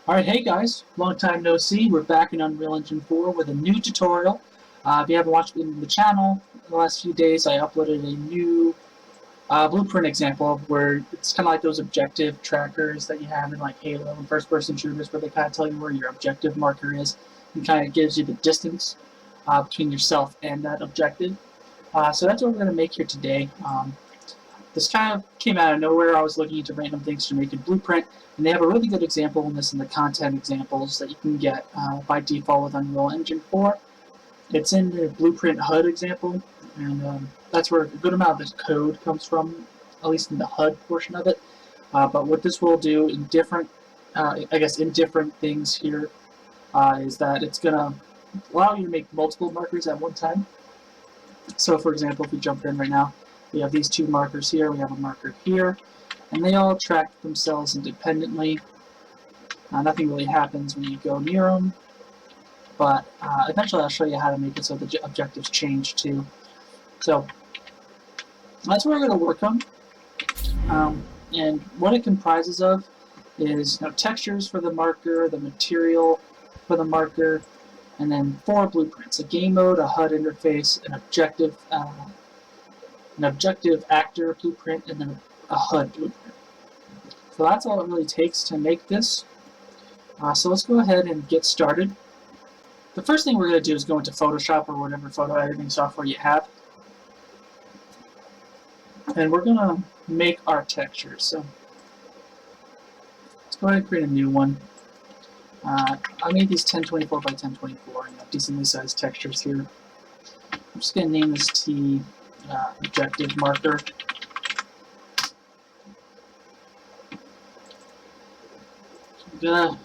Alright, hey guys, long time no see. We're back in Unreal Engine 4 with a new tutorial. If you haven't watched the channel in the last few days, I uploaded a new blueprint example where it's kind of like those objective trackers that you have in like Halo and first-person shooters, where they kind of tell you where your objective marker is and kind of gives you the distance between yourself and that objective. So that's what we're going to make here today. This kind of came out of nowhere. I was looking into random things to make a blueprint, and they have a really good example in this in the content examples that you can get by default with Unreal Engine 4. It's in the blueprint HUD example, and that's where a good amount of this code comes from, at least in the HUD portion of it. But what this will do in different, in different things here, is that it's going to allow you to make multiple markers at one time. So, for example, if we jump in right now, we have these two markers here, we have a marker here, and they all track themselves independently. Nothing really happens when you go near them, but eventually I'll show you how to make it so the objectives change too. So that's what we're going to work on, and what it comprises of is textures for the marker, the material for the marker, and then 4 blueprints: a game mode, a HUD interface, an objective actor blueprint, and then a HUD blueprint. So that's all it really takes to make this. So let's go ahead and get started. The first thing we're going to do is go into Photoshop or whatever photo editing software you have. And we're going to make our textures. So let's go ahead and create a new one. I made these 1024 by 1024, decently sized textures here. I'm just going to name this T objective marker. I'm gonna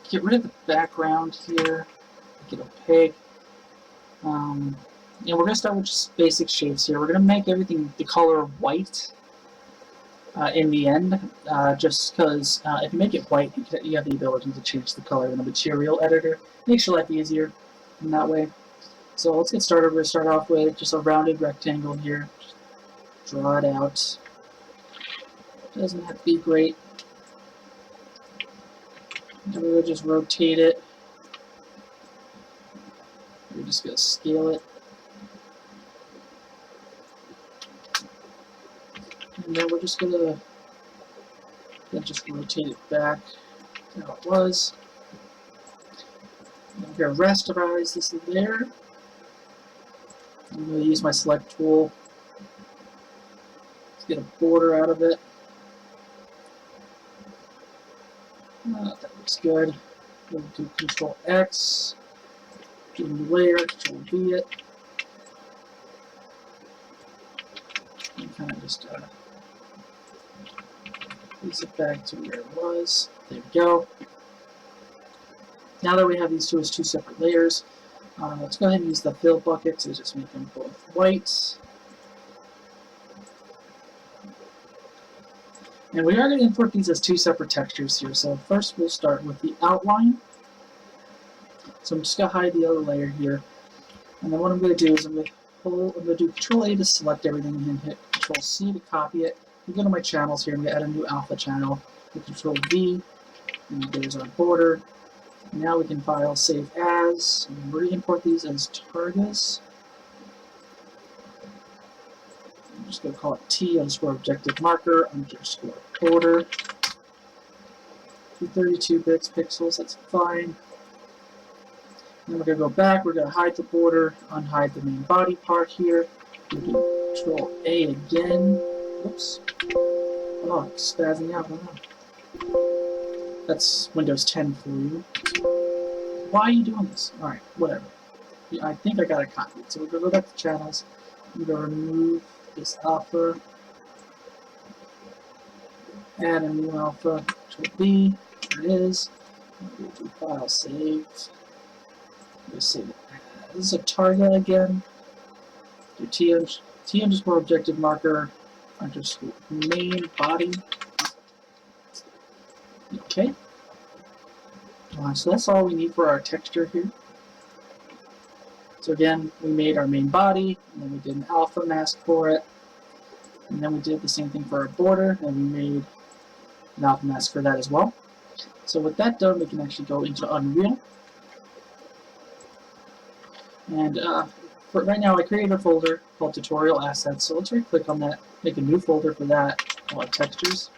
get rid of the background here, make it opaque. And we're gonna start with just basic shapes here. We're gonna make everything the color white in the end, just because if you make it white, you have the ability to change the color in the material editor. Makes your life easier in that way. So let's get started. We're going to start off with just a rounded rectangle here. Just draw it out. Doesn't have to be great. And we'll just rotate it. We're just going to scale it. And then we're just going to just rotate it back to how it was. And we're going to rasterize this there. I'm going to use my select tool to get a border out of it. That looks good. We'll do Control X, do new layer, Control V it, and kind of just place it back to where it was. There we go. Now that we have these two as 2 separate layers, let's go ahead and use the fill bucket to just make them both white. And we are going to import these as 2 separate textures here. So first we'll start with the outline. So I'm just going to hide the other layer here. And then what I'm going to do is I'm going to do Control A to select everything and hit Control C to copy it. We go to my channels here, I'm going to add a new alpha channel. Hit Control V, and there's our border. Now we can file save as, and re-import these as targets. I'm just going to call it T underscore objective marker underscore border. 232 bits pixels, that's fine. Then we're going to go back, we're going to hide the border, unhide the main body part here. We do Control A again. Oops. Oh, it's spazzing out. That's Windows 10 for you. Why are you doing this? Alright, whatever. I think I got it copied. So we're going to go back to channels. I'm going to remove this alpha. Add a new alpha. Control B. There it is. We'll do file save. Let's save it as a target again. Do T underscore objective marker underscore main body. Okay. So that's all we need for our texture here. So again, we made our main body, and then we did an alpha mask for it, and then we did the same thing for our border, and we made an alpha mask for that as well. So So with that done, we can actually go into Unreal. And for right now, I created a folder called Tutorial Assets. So let's right-click on that, make a new folder for that, call it Textures.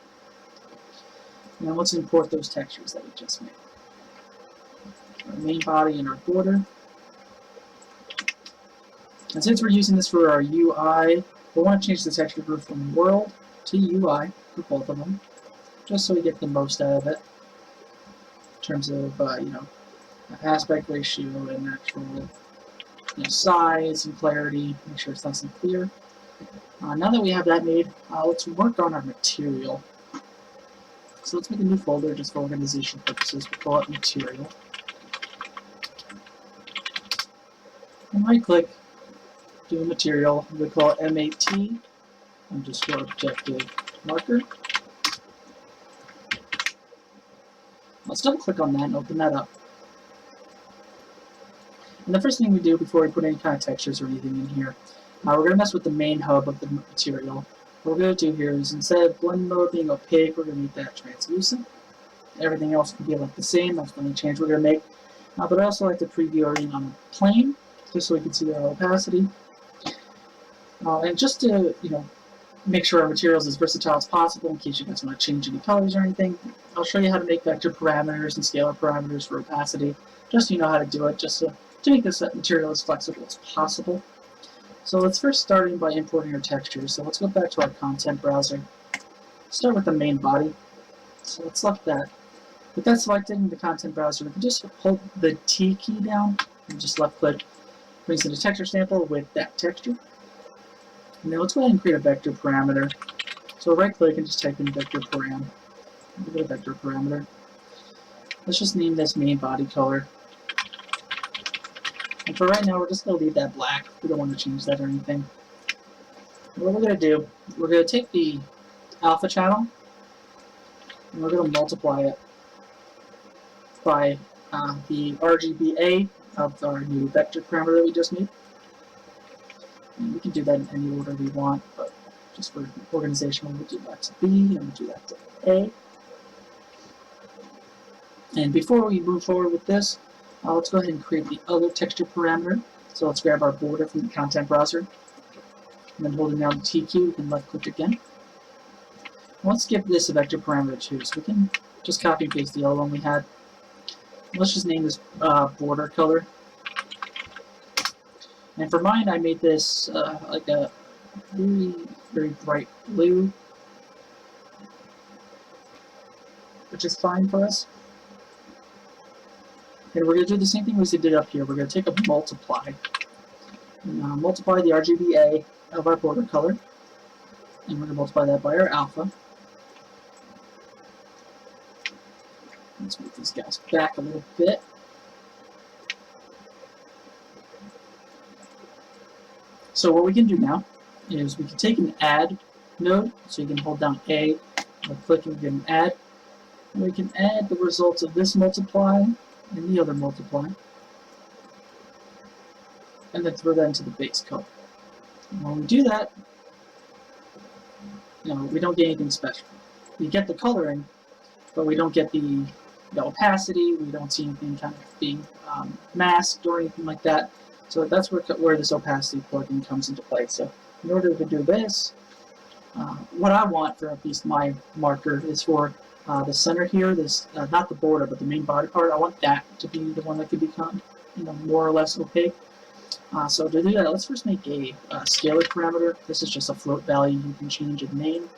And then let's import those textures that we just made. Our main body and our border. And since we're using this for our UI, we want to change the texture group from World to UI for both of them, just so we get the most out of it in terms of aspect ratio and actual size and clarity. Make sure it's nice and clear. Now that we have that made, let's work on our material. So let's make a new folder just for organization purposes. We'll call it Material. And right-click, do a material. We call it MAT underscore objective marker. Let's double click on that and open that up. And the first thing we do before we put any kind of textures or anything in here, we're going to mess with the main hub of the material. What we're going to do here is instead of blend mode being opaque, we're going to make that translucent. Everything else can be like the same. That's the only change we're going to make. But I also like to preview everything on a plane, just so we can see our opacity. And just to make sure our material is as versatile as possible in case you guys want to change any colors or anything, I'll show you how to make vector parameters and scalar parameters for opacity, just so you know how to do it, just to make this material as flexible as possible. So let's first start by importing our textures. So let's go back to our content browser. Start with the main body. So let's select that. With that selected in the content browser, we can just hold the T key down and just left click. Brings in a texture sample with that texture. And then let's go ahead and create a vector parameter. So right click and just type in vector param. Give it a vector parameter. Let's just name this main body color. And for right now, we're just going to leave that black. We don't want to change that or anything. What we're going to do, we're going to take the alpha channel and we're going to multiply it by the RGBA of our new vector parameter that we just made. And we can do that in any order we want, but just for organization, we'll do that to B and we'll do that to A. And before we move forward with this, let's go ahead and create the other texture parameter. So let's grab our border from the content browser, and then holding down the T key, we can left click again. Let's give this a vector parameter too, so we can just copy and paste the other one we had. Let's just name this border color. And for mine, I made this like a very, very bright blue, which is fine for us. And we're going to do the same thing as we did up here. We're going to take a multiply. And, multiply the RGBA of our border color. And we're going to multiply that by our alpha. Let's move these guys back a little bit. So what we can do now is we can take an add node. So you can hold down A, click and we can add. And we can add the results of this multiply and the other multiply, and then throw that into the base color. And when we do that, we don't get anything special. We get the coloring, but we don't get the opacity. We don't see anything kind of being masked or anything like that. So that's where this opacity plugin comes into play. So in order to do this, what I want for at least my marker is for the center here, this not the border, but the main body part. I want that to be the one that could become, more or less opaque. So to do that, let's first make a scalar parameter. This is just a float value you can change in name.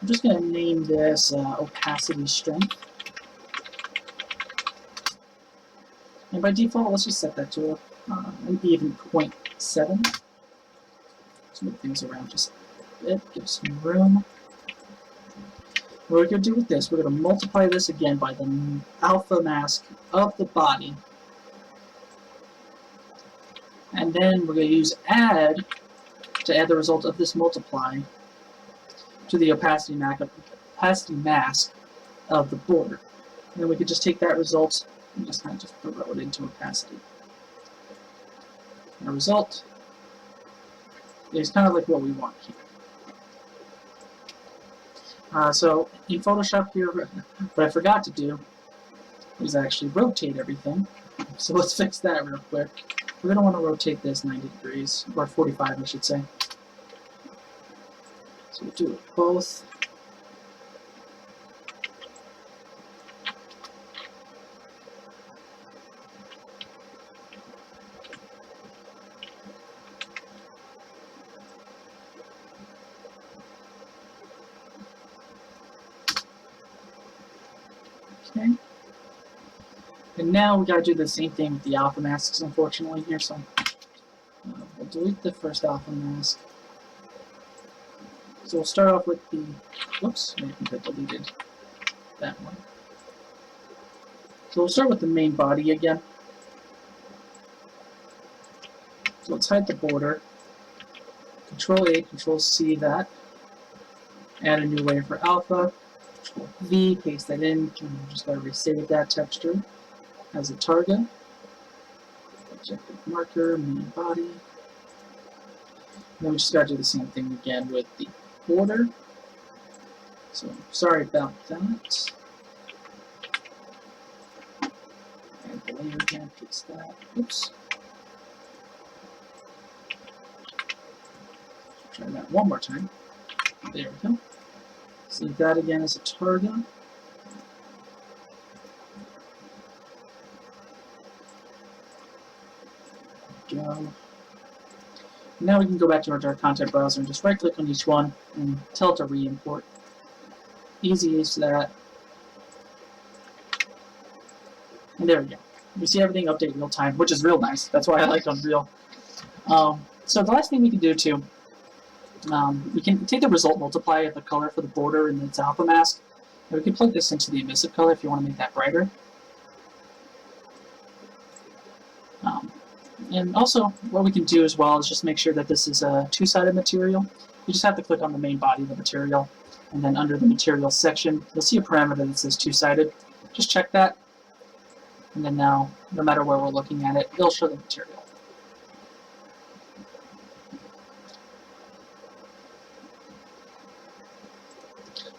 I'm just going to name this opacity strength. And by default, let's just set that to maybe even 0.7. Let's move things around just a bit, give some room. What we're going to do with this, we're going to multiply this again by the alpha mask of the body. And then we're going to use add to add the result of this multiply to the opacity mask of the border. And then we could just take that result and just kind of just throw it into opacity. And the result is kind of like what we want here. So in Photoshop here, what I forgot to do is actually rotate everything. So let's fix that real quick. We're going to want to rotate this 90 degrees, or 45 I should say. So we'll do it both. Okay. And now we got to do the same thing with the alpha masks, unfortunately, here. So we'll delete the first alpha mask. So we'll start off with the, whoops, I think I deleted that one. So we'll start with the main body again. So let's hide the border. Control A, Control C that. Add a new layer for alpha. Control V, paste that in. And we're just going to resave that texture as a target. Objective marker, main body. And then we just got to do the same thing again with the border. So sorry about that. Add the layer again, paste that. Oops. Try that one more time. There we go. Save that again as a target. There we go. Now we can go back to our dark content browser and just right click on each one and tell it to re-import. Easy as that. And there we go. You see everything update real time, which is real nice. That's why I like Unreal. So the last thing we can do too, we can take the result multiplier of the color for the border and its alpha mask, and we can plug this into the emissive color if you want to make that brighter. And also, what we can do as well is just make sure that this is a two-sided material. You just have to click on the main body of the material, and then under the material section, you'll see a parameter that says two-sided. Just check that, and then now, no matter where we're looking at it, it'll show the material.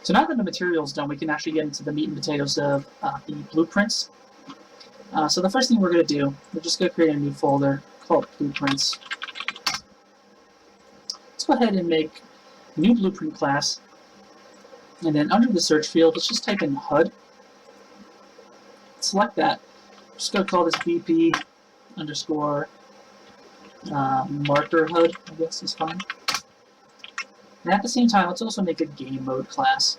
So now that the material is done, we can actually get into the meat and potatoes of the blueprints. So the first thing we're going to do, we're just going to create a new folder called Blueprints. Let's go ahead and make a new blueprint class. And then under the search field, let's just type in HUD. Select that. I'm just going to call this BP underscore marker HUD, I guess is fine. And at the same time, let's also make a game mode class.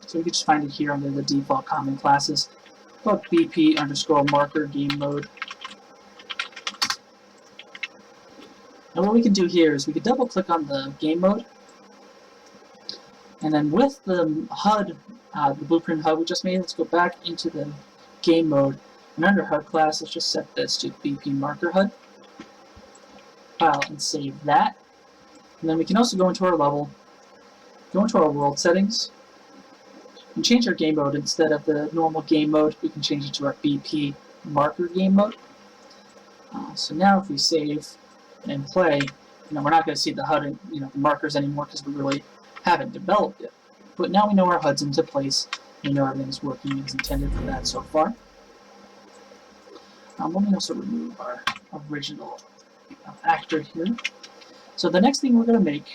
So we can just find it here under the default common classes. Called BP underscore marker game mode. And what we can do here is we can double click on the game mode. And then with the HUD, the blueprint HUD we just made, let's go back into the game mode. And under HUD class, let's just set this to BP marker HUD. File and save that. And then we can also go into our level, go into our world settings, and change our game mode. Instead of the normal game mode, we can change it to our BP marker game mode. So now if we save and play, we're not going to see the HUD and the markers anymore because we really haven't developed it. But now we know our HUD's into place. We know everything's working as intended for that so far. Let me also remove our original actor here. So the next thing we're going to make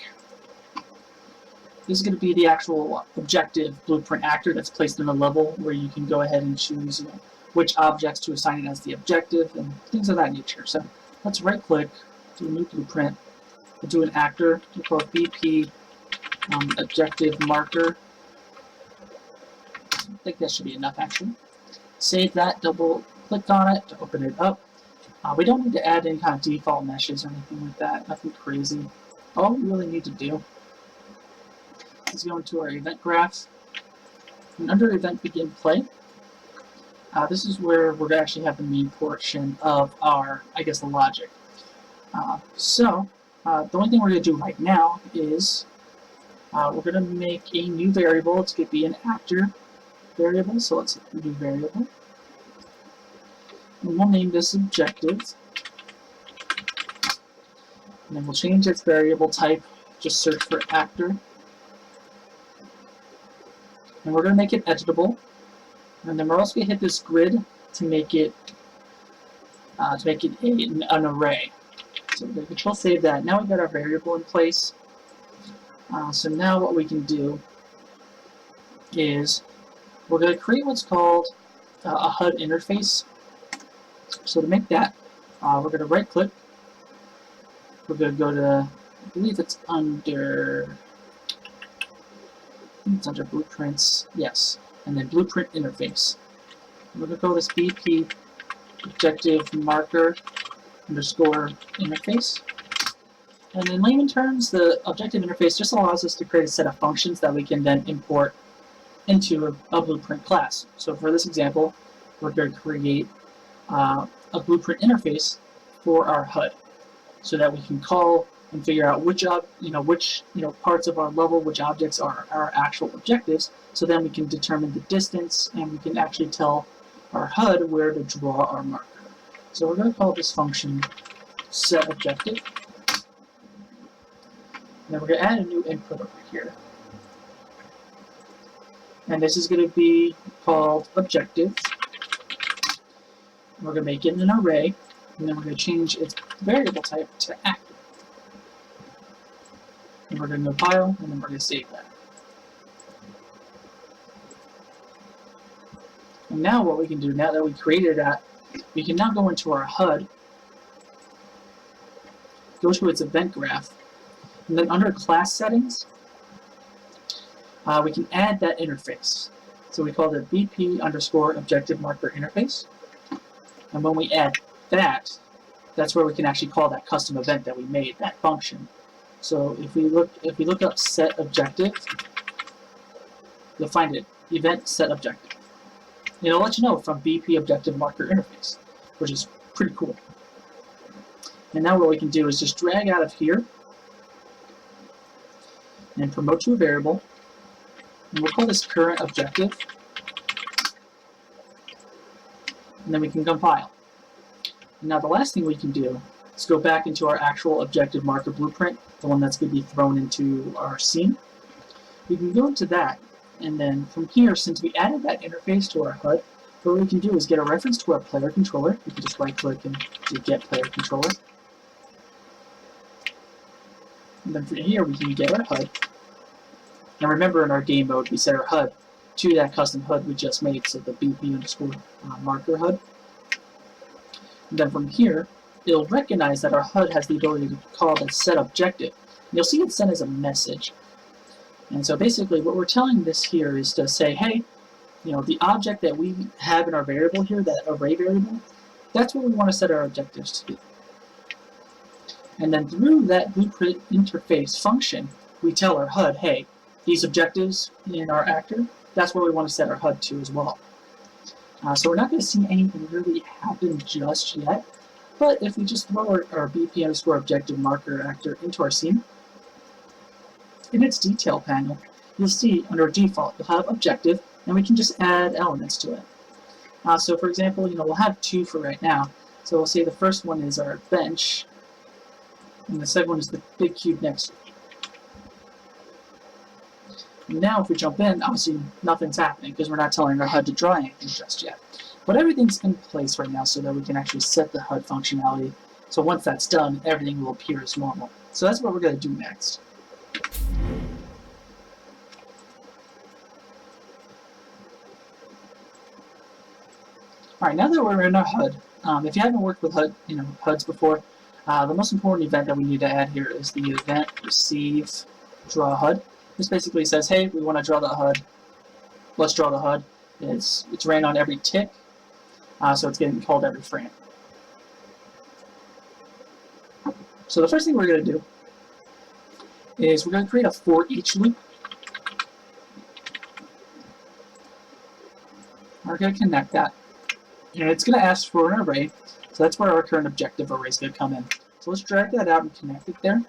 is going to be the actual objective blueprint actor that's placed in a level where you can go ahead and choose which objects to assign it as the objective and things of that nature. So let's right click, do a new blueprint, we'll do an actor, we'll call it BP objective marker. I think that should be enough actually. Save that, double click on it to open it up. We don't need to add any kind of default meshes or anything like that, nothing crazy. All we really need to do is go into our event graph, and under event begin play, this is where we're going to actually have the main portion of our, the logic. The only thing we're going to do right now is we're going to make a new variable. It's going to be an actor variable, so let's hit the new variable. And we'll name this objective. And then we'll change its variable type, just search for actor. and we're going to make it editable, and then we're also going to hit this grid to make it an array. So we're going to control save that. Now we've got our variable in place. So now what we can do is we're going to create what's called a HUD interface. So to make that, we're going to right click. We're going to go to, I believe it's under blueprints, yes, and then blueprint interface. We're going to call this BP objective marker underscore interface. And in layman terms, the objective interface just allows us to create a set of functions that we can then import into a blueprint class. So for this example, we're going to create a blueprint interface for our HUD, so that we can call and figure out which parts of our level, which objects are our actual objectives. So then we can determine the distance, and we can actually tell our HUD where to draw our marker. So we're going to call this function setObjective. And then we're going to add a new input over here. And this is going to be called objective. We're going to make it an array, and then we're going to change its variable type to active. And we're going to compile, and then we're going to save that. And now what we can do, now that we created that, we can now go into our HUD, go to its event graph, and then under class settings, we can add that interface. So we call it BP underscore objective marker interface. And when we add that, that's where we can actually call that custom event that we made, that function. So if we look up set objective, you'll find it, event set objective. It'll let you know from BP objective marker interface, which is pretty cool. And now what we can do is just drag out of here and promote to a variable, and we'll call this current objective, and then we can compile. Now the last thing we can do is go back into our actual objective marker blueprint, the one that's going to be thrown into our scene. We can go into that, and then from here, since we added that interface to our HUD, what we can do is get a reference to our player controller. We can just right click and do get player controller. And then from here we can get our HUD. Now remember, in our game mode we set our HUD to that custom HUD we just made, so the BP underscore marker HUD. And then from here, it'll recognize that our HUD has the ability to call the set objective. And you'll see it sent as a message. And so basically what we're telling this here is to say, hey, the object that we have in our variable here, that array variable, that's what we want to set our objectives to be. And then through that blueprint interface function, we tell our HUD, hey, these objectives in our actor, that's where we want to set our HUD to as well. So we're not going to see anything really happen just yet, but if we just throw our BP underscore objective marker actor into our scene, in its detail panel, you'll see under default, you'll have objective, and we can just add elements to it. So for example, we'll have two for right now. So we'll say the first one is our bench, and the second one is the big cube next to it. Now if we jump in, obviously nothing's happening because we're not telling our HUD to draw anything just yet. But everything's in place right now so that we can actually set the HUD functionality. So once that's done, everything will appear as normal. So that's what we're going to do next. Alright, now that we're in our HUD, if you haven't worked with HUDs before, the most important event that we need to add here is the event receive draw HUD. This basically says, hey, we want to draw the HUD. Let's draw the HUD. It's ran on every tick, so it's getting called every frame. So the first thing we're going to do is we're going to create a for each loop. We're going to connect that, and it's going to ask for an array. So that's where our current objective array is going to come in. So let's drag that out and connect it there.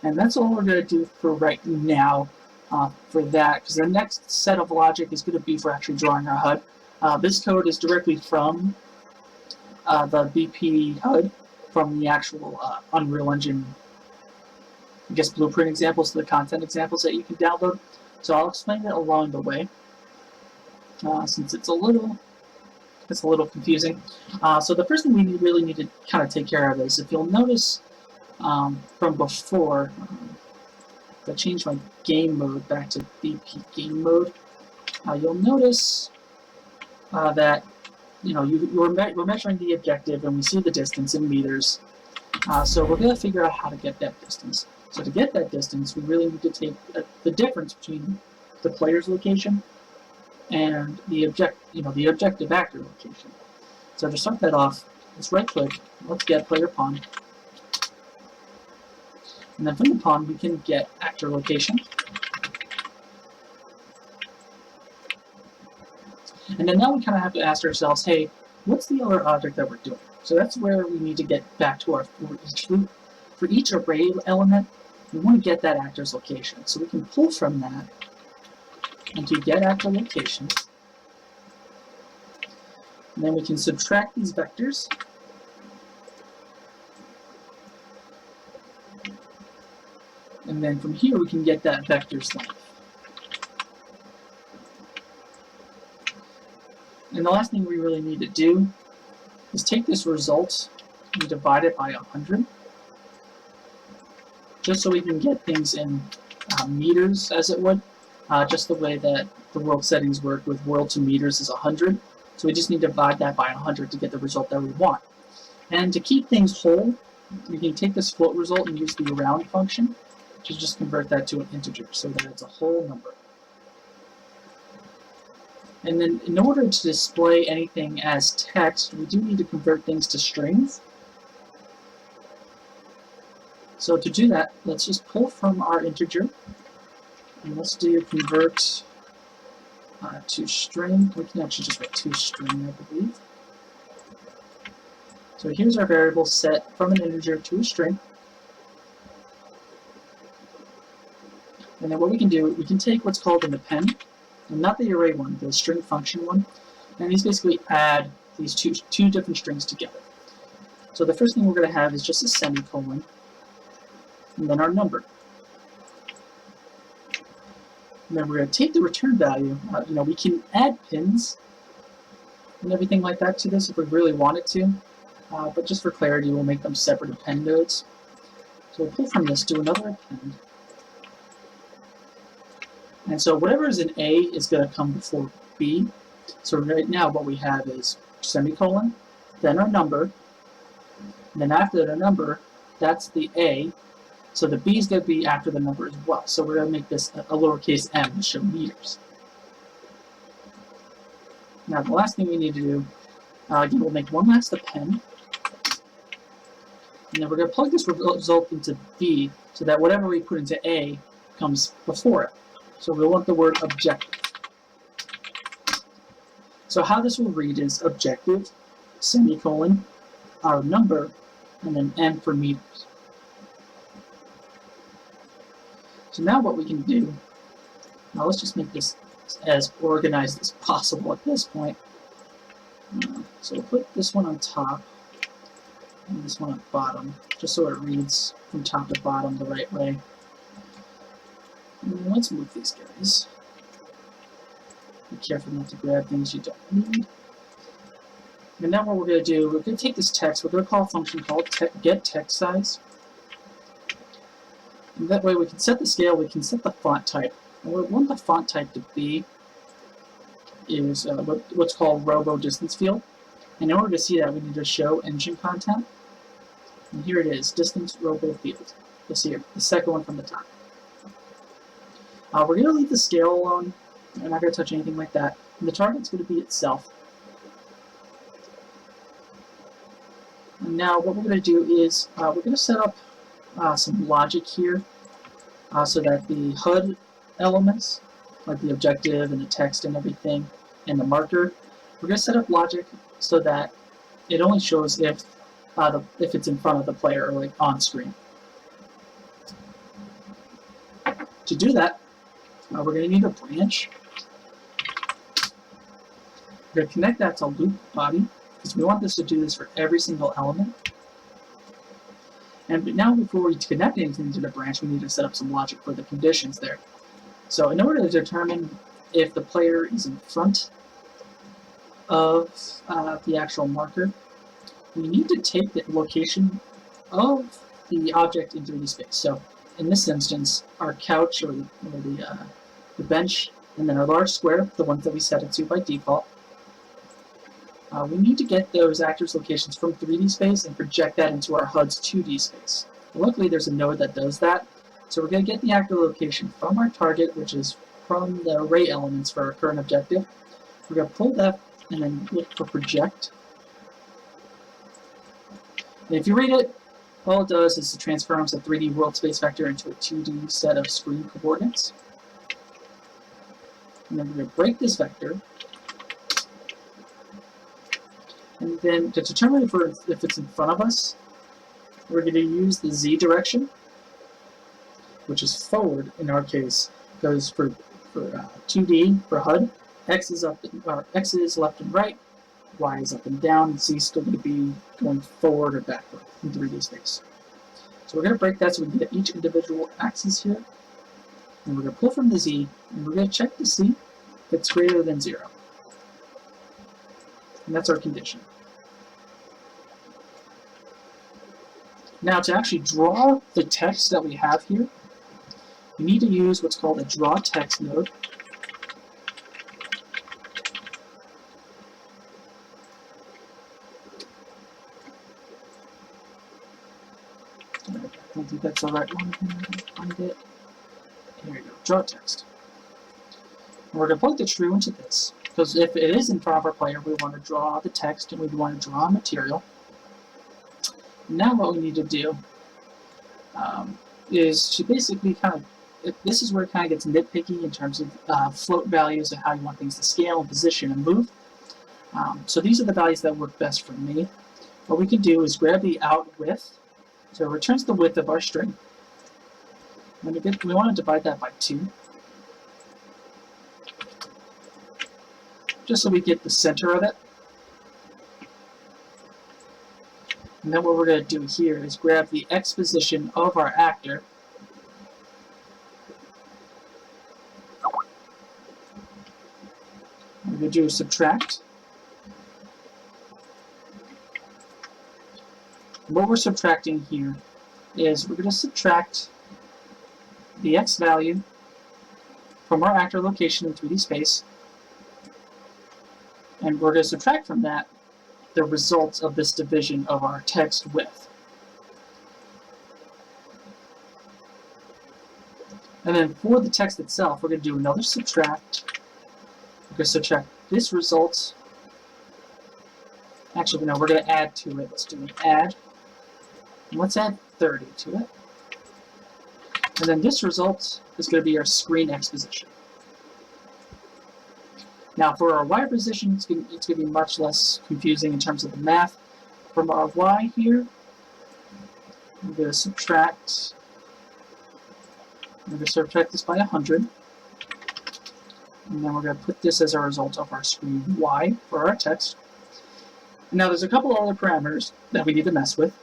And that's all we're going to do for right now for that, because the next set of logic is going to be for actually drawing our HUD. This code is directly from the BP HUD, from the actual Unreal Engine, I guess, blueprint examples, the content examples that you can download. So I'll explain it along the way, since it's a little confusing. So the first thing we really need to kind of take care of is, if you'll notice from before, if I change my game mode back to BP game mode, you'll notice that we're measuring the objective and we see the distance in meters. So we're going to figure out how to get that distance. So to get that distance, we really need to take the difference between the player's location and the objective actor location. So to start that off, let's right click, let's get player pawn. And then from the pawn we can get actor location. And then now we kind of have to ask ourselves, hey, what's the other object that we're doing? So that's where we need to get back to our for each loop. For each array element, we want to get that actor's location. So we can pull from that and to get actor location. And then we can subtract these vectors. And then from here we can get that vector's length. And the last thing we really need to do is take this result and divide it by 100, just so we can get things in meters, as it would, just the way that the world settings work with world to meters is 100. So we just need to divide that by 100 to get the result that we want. And to keep things whole, we can take this float result and use the round function to just convert that to an integer so that it's a whole number. And then in order to display anything as text, we do need to convert things to strings. So to do that, let's just pull from our integer, and let's do convert to string. We can actually just write to string, I believe. So here's our variable set from an integer to a string. And then what we can do, we can take what's called an append, and not the array one, the string function one, and these basically add these two different strings together. So the first thing we're going to have is just a semicolon, and then our number. And then we're going to take the return value. We can add pins and everything like that to this if we really wanted to, but just for clarity, we'll make them separate append nodes. So we'll pull from this, do another append. And so whatever is in A is going to come before B. So right now what we have is semicolon, then our number, and then after the number, that's the A. So the B is going to be after the number as well. So we're going to make this a lowercase m to show meters. Now the last thing we need to do, again, we'll make one last append. And then we're going to plug this result into B so that whatever we put into A comes before it. So we want the word objective. So how this will read is objective, semicolon, our number, and then m for meters. So now what we can do, now let's just make this as organized as possible at this point. So we'll put this one on top and this one on bottom, just so it reads from top to bottom the right way. And let's move these guys. Be careful not to grab things you don't need. And now what we're going to do, we're going to take this text, we're going to call a function called getTextSize. And that way we can set the scale, we can set the font type. And what we want the font type to be is what's called robo distance field. And in order to see that, we need to show engine content. And here it is, distance robo field. You'll see it, the second one from the top. We're going to leave the scale alone. We're not going to touch anything like that. And the target's going to be itself. And now what we're going to do is we're going to set up some logic here so that the HUD elements, like the objective and the text and everything, and the marker, we're going to set up logic so that it only shows if it's in front of the player or like on screen. To do that, we're going to need a branch. We're going to connect that to loop body because we want this to do this for every single element. And now before we connect anything to the branch, we need to set up some logic for the conditions there. So in order to determine if the player is in front of the actual marker, we need to take the location of the object in 3D space. So in this instance, our couch or the bench, and then our large square, the ones that we set it to by default, we need to get those actors' locations from 3D space and project that into our HUD's 2D space. Luckily, there's a node that does that. So we're going to get the actor location from our target, which is from the array elements for our current objective. We're going to pull that and then look for project. And if you read it, all it does is it transforms a 3D world space vector into a 2D set of screen coordinates. And then we're going to break this vector. And then to determine if it's in front of us, we're going to use the Z direction, which is forward in our case, because for 2D, for HUD, X is left and right, Y is up and down, and Z is still going to be going forward or backward in 3D space. So we're going to break that so we can get each individual axis here. And we're going to pull from the Z, and we're going to check to see if it's greater than 0. And that's our condition. Now to actually draw the text that we have here, we need to use what's called a draw text node. I don't think that's the right one. Find it. Here we go. Draw text. And we're going to plug the true into this, because if it is in front of our player, we want to draw the text and we want to draw a material. Now what we need to do is to basically this is where it kind of gets nitpicky in terms of float values and how you want things to scale and position and move. So these are the values that work best for me. What we can do is grab the out width, so it returns the width of our string. We want to divide that by 2, just so we get the center of it. And then what we're going to do here is grab the X position of our actor, we're going to do subtract. What we're subtracting here is we're going to subtract the X value from our actor location in 3D space, and we're going to subtract from that the results of this division of our text width. And then for the text itself, we're going to do another subtract. We're going to subtract this result. Actually, no, we're going to add to it. Let's do an add. And let's add 30 to it. And then this result is going to be our screen X position. Now for our Y position, it's going to be much less confusing in terms of the math. From our Y here, we're going to subtract. We're going to subtract this by 100. And then we're going to put this as a result of our screen Y for our text. Now there's a couple other parameters that we need to mess with.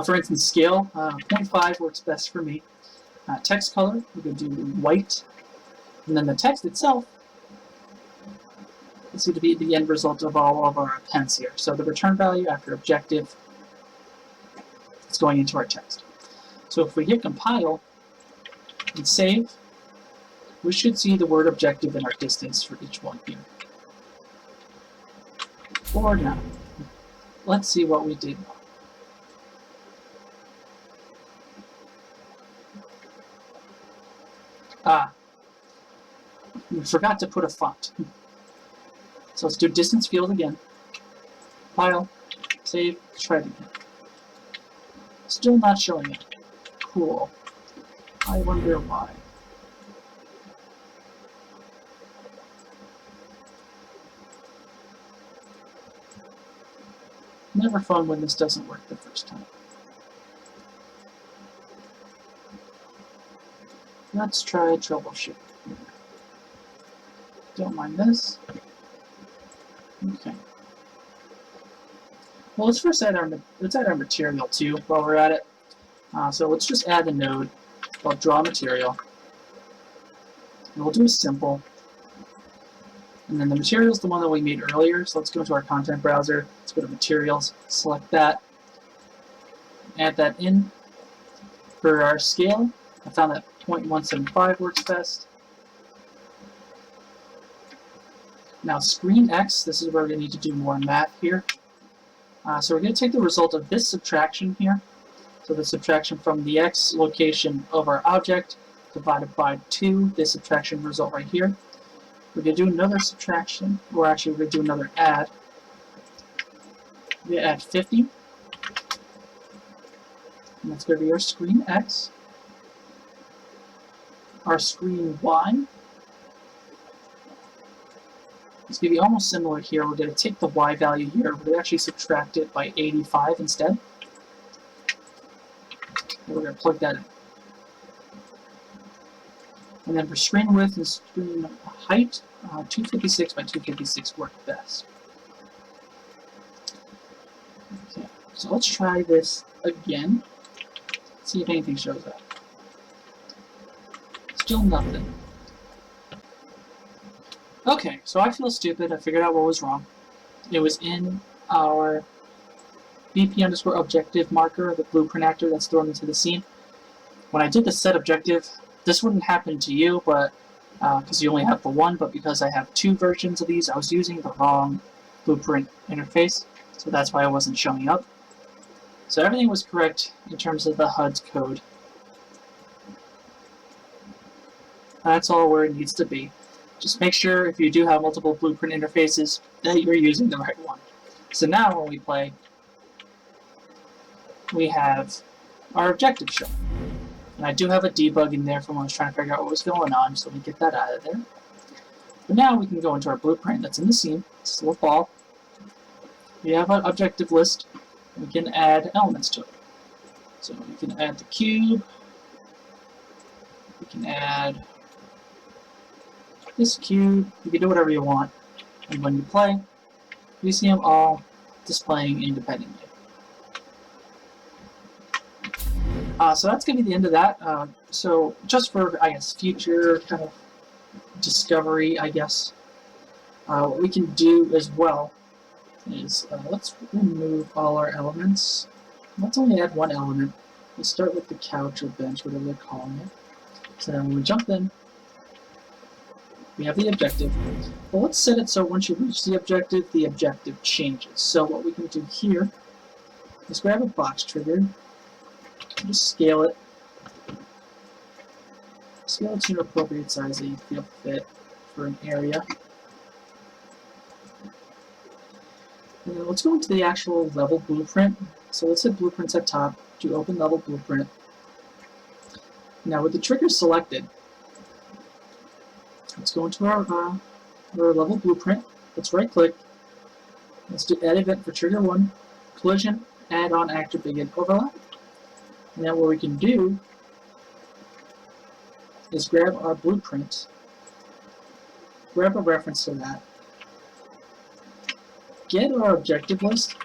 For instance, scale, 0.5 works best for me. Text color, we're going to do white. And then the text itself is going to be the end result of all of our appends here. So the return value after objective is going into our text. So if we hit compile and save, we should see the word objective in our distance for each one here. Or now, let's see what we did. We forgot to put a font. So let's do distance field again. File, save, try it again. Still not showing it. Cool. I wonder why. Never fun when this doesn't work the first time. Let's try troubleshoot. Don't mind this. Okay. Well, let's first add our material too while we're at it. So let's just add the node called draw material. And we'll do a simple. And then the material is the one that we made earlier. So let's go to our content browser. Let's go to materials, select that, add that in. For our scale, I found that 0.175 works best. Now screen X, this is where we're going to need to do more math here. So we're going to take the result of this subtraction here. So the subtraction from the X location of our object divided by 2, this subtraction result right here. We're going to do another subtraction, or actually we're going to do another add. We're going to add 50. And that's going to be our screen X. Our screen Y. It's going to be almost similar here. We're going to take the Y value here. We're going to actually subtract it by 85 instead. And we're going to plug that in. And then for screen width and screen height, 256 by 256 work best. Okay, so let's try this again. See if anything shows up. Still nothing. Okay, so I feel stupid. I figured out what was wrong. It was in our BP_ objective marker, the blueprint actor that's thrown into the scene. When I did the set objective, this wouldn't happen to you, but because you only have the one, but because I have 2 versions of these, I was using the wrong blueprint interface, so that's why it wasn't showing up. So everything was correct in terms of the HUD's code. That's all where it needs to be. Just make sure if you do have multiple blueprint interfaces that you're using the right one. So now when we play, we have our objective shown. And I do have a debug in there from when I was trying to figure out what was going on, so we get that out of there. But now we can go into our blueprint that's in the scene. It's still a ball. We have an objective list. We can add elements to it. So we can add the cube. We can add this cube. You can do whatever you want. And when you play, you see them all displaying independently. So that's going to be the end of that. So just for, I guess, future kind of discovery, I guess, what we can do as well is let's remove all our elements. Let's only add one element. We'll start with the couch or bench, whatever they're calling it. So then when we jump in, we have the objective. But let's set it so once you reach the objective changes. So what we can do here is grab a box trigger, just scale it. Scale it to an appropriate size that you feel fit for an area. And then let's go into the actual level blueprint. So let's hit blueprints at top, do open level blueprint. Now with the trigger selected, let's go into our level blueprint. Let's right click. Let's do add event for trigger 1, collision, add on actor begin overlap. And then what we can do is grab our blueprint, grab a reference to that, get our objective list.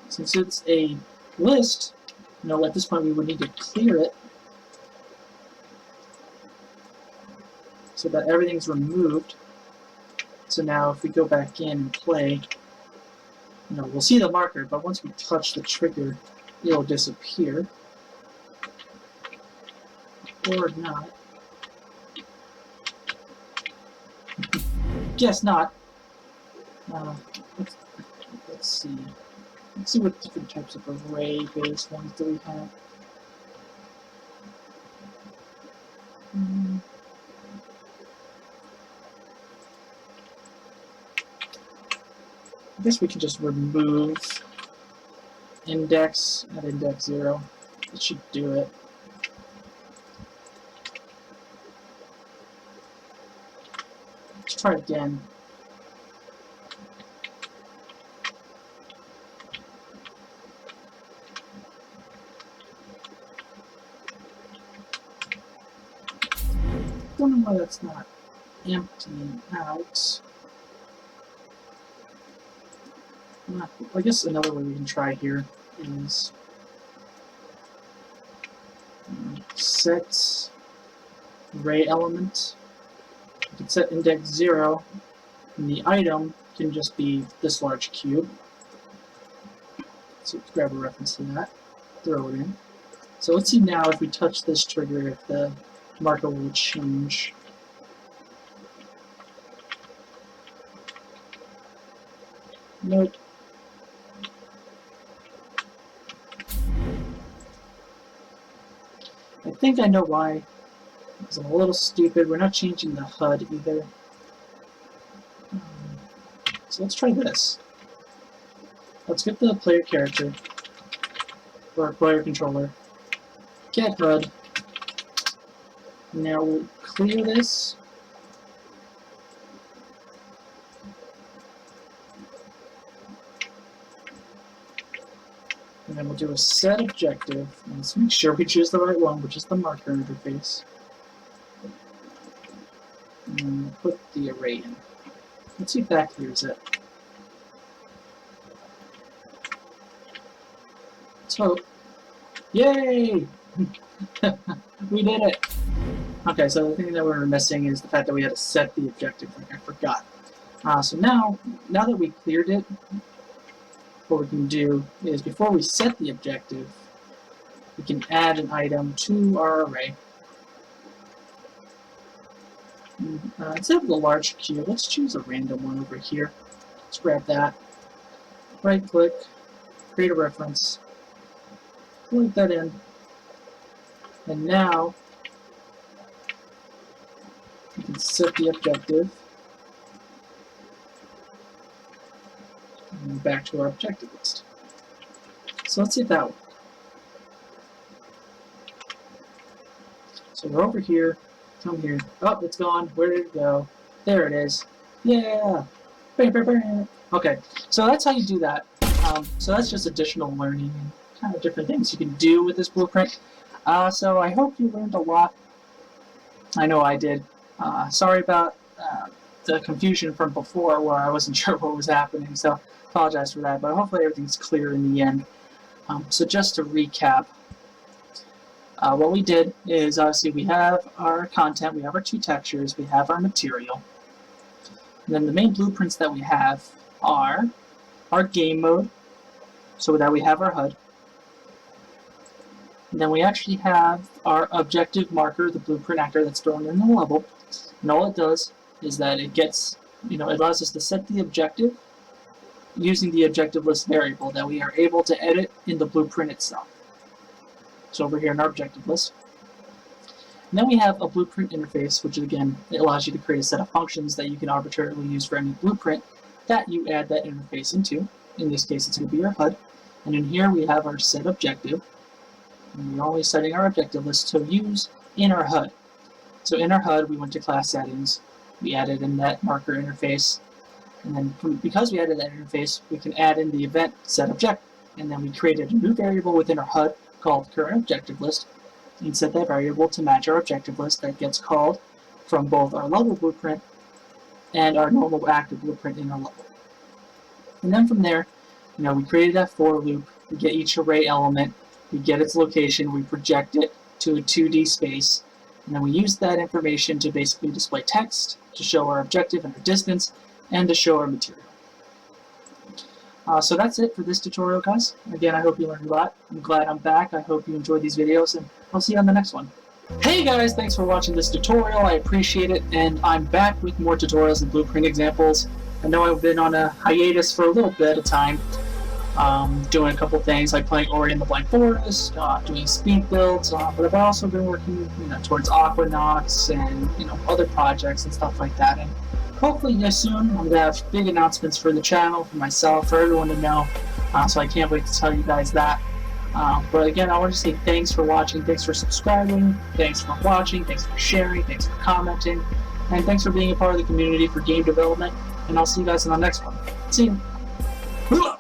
Since it's a list, at this point we would need to clear it so that everything's removed. So now if we go back in and play, we'll see the marker, but once we touch the trigger, it'll disappear. Or not. Guess not. Let's see. Let's see what different types of array-based ones do we have. I guess we can just remove index at index 0. It should do it. Let's try it again. Don't know why that's not emptying out. I guess another way we can try here is set array element. You can set index 0, and the item can just be this large cube. So let's grab a reference to that, throw it in. So let's see now if we touch this trigger if the marker will change. Nope. I think I know why. Because I'm a little stupid. We're not changing the HUD either. So let's try this. Let's get the player character, or player controller. Get HUD. Now we'll clear this. And then we'll do a set objective. Let's make sure we choose the right one, which is the marker interface. And we'll put the array in. Let's see if that clears it. Let's hope. Yay! We did it! Okay, so the thing that we were missing is the fact that we had to set the objective, like I forgot. So now that we cleared it, what we can do is before we set the objective, we can add an item to our array. Instead of the large cube, let's choose a random one over here. Let's grab that. Right click, create a reference, plug that in, and now we can set the objective. And back to our objective list. So let's see if that works. So we're over here, come here. Oh, it's gone. Where did it go? There it is. Yeah! Bam, bam, bam. Okay, so that's how you do that. So that's just additional learning and kind of different things you can do with this blueprint. So I hope you learned a lot. I know I did. Sorry about the confusion from before where I wasn't sure what was happening, so apologize for that, but hopefully everything's clear in the end. So just to recap, what we did is obviously we have our content, we have our two textures, we have our material, and then the main blueprints that we have are our game mode, so that we have our HUD, and then we actually have our objective marker, the blueprint actor that's thrown in the level, and all it does is that it gets, it allows us to set the objective using the objective list variable that we are able to edit in the blueprint itself. So over here in our objective list. And then we have a blueprint interface, which again, it allows you to create a set of functions that you can arbitrarily use for any blueprint that you add that interface into. In this case, it's going to be your HUD. And in here we have our set objective. And we're always setting our objective list to use in our HUD. So in our HUD, we went to class settings. We added in that marker interface. And then because we added that interface, we can add in the event set objective. And then we created a new variable within our HUD called current objective list and set that variable to match our objective list that gets called from both our level blueprint and our normal active blueprint in our level. And then from there, we created that for loop. We get each array element, we get its location, we project it to a 2D space, and then we use that information to basically display text, to show our objective and our distance, and to show our material. So that's it for this tutorial, guys. Again, I hope you learned a lot. I'm glad I'm back. I hope you enjoyed these videos, and I'll see you on the next one. Hey guys, thanks for watching this tutorial. I appreciate it, and I'm back with more tutorials and blueprint examples. I know I've been on a hiatus for a little bit of time, doing a couple things like playing Ori and the Blind Forest, doing speed builds, but I've also been working towards Aquanauts and other projects and stuff like that. And hopefully soon I'm going to have big announcements for the channel, for myself, for everyone to know, so I can't wait to tell you guys that. But again, I want to say thanks for watching, thanks for subscribing, thanks for watching, thanks for sharing, thanks for commenting, and thanks for being a part of the community for game development, and I'll see you guys in the next one. See you!